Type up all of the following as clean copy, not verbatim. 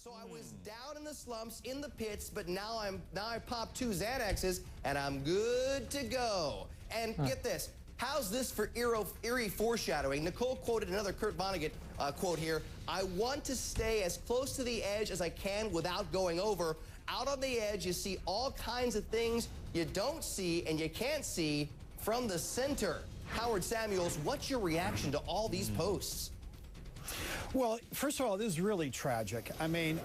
So I was down in the slumps, in the pits, but now I popped 2 Xanaxes, and I'm good to go. And get this. How's this for eerie foreshadowing? Nicole quoted another Kurt Vonnegut quote here. I want to stay as close to the edge as I can without going over. Out on the edge, you see all kinds of things you don't see and you can't see from the center. Howard Samuels, what's your reaction to all these posts? Well, first of all, this is really tragic. I mean,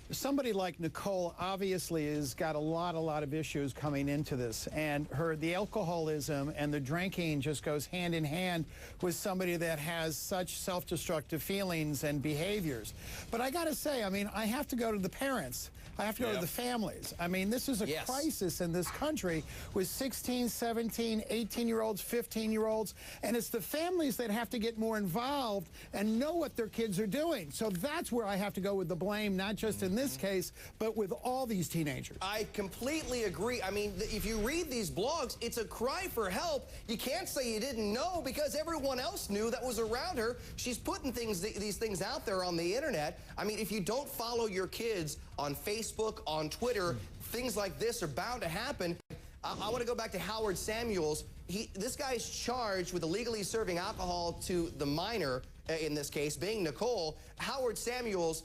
somebody like Nicole obviously has got a lot of issues coming into this, and the alcoholism and the drinking just goes hand in hand with somebody that has such self-destructive feelings and behaviors. But I got to say, I mean, I have to go to the parents. I have to go to the families. I mean, this is a crisis in this country with 16, 17, 18-year-olds, 15-year-olds, and it's the families that have to get more involved and know what their kids are doing. So that's where I have to go with the blame, not just in this case, but with all these teenagers. I completely agree. I mean, if you read these blogs, it's a cry for help. You can't say you didn't know because everyone else knew that was around her. She's putting these things out there on the internet. I mean, if you don't follow your kids on Facebook, on Twitter, things like this are bound to happen. I want to go back to Howard Samuels. This guy's charged with illegally serving alcohol to the minor, in this case, being Nicole. Howard Samuels,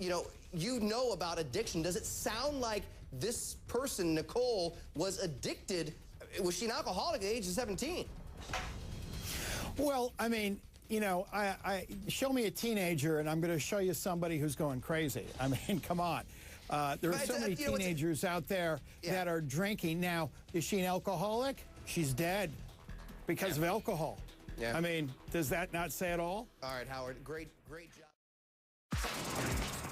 you know about addiction. Does it sound like this person, Nicole, was addicted? Was she an alcoholic at the age of 17? Well, I mean, you know, show me a teenager and I'm going to show you somebody who's going crazy. I mean, come on. There are so many teenagers out there that are drinking. Now, is she an alcoholic? She's dead because of alcohol. I mean, does that not say it all? All right, Howard, great job.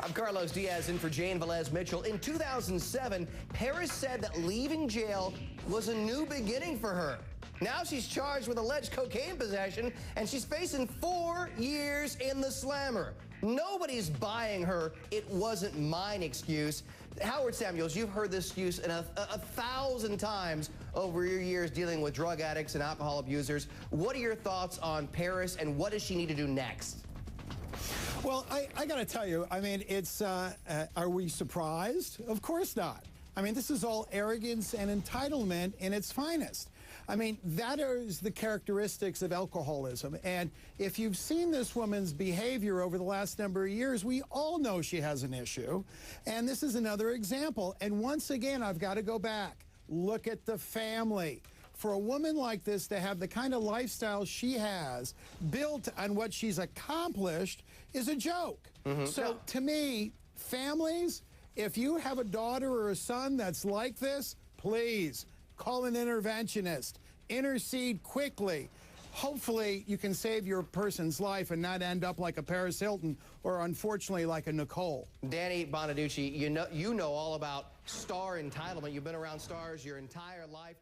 I'm Carlos Diaz in for Jane Velez Mitchell. In 2007, Paris said that leaving jail was a new beginning for her. Now she's charged with alleged cocaine possession, and she's facing 4 years in the slammer. Nobody's buying her "it wasn't mine" excuse. Howard Samuels, you've heard this excuse a 1,000 times over your years dealing with drug addicts and alcohol abusers. What are your thoughts on Paris, and what does she need to do next? Well, I got to tell you, I mean, it's, are we surprised? Of course not. I mean, this is all arrogance and entitlement in its finest. I mean, that is the characteristics of alcoholism. And if you've seen this woman's behavior over the last number of years, we all know she has an issue. And this is another example. And once again, I've got to go back. Look at the family. For a woman like this to have the kind of lifestyle she has built on what she's accomplished is a joke. So to me, families, if you have a daughter or a son that's like this, please call an interventionist. Intercede quickly. Hopefully you can save your person's life and not end up like a Paris Hilton or, unfortunately, like a Nicole. Danny Bonaduce, you know all about star entitlement. You've been around stars your entire life.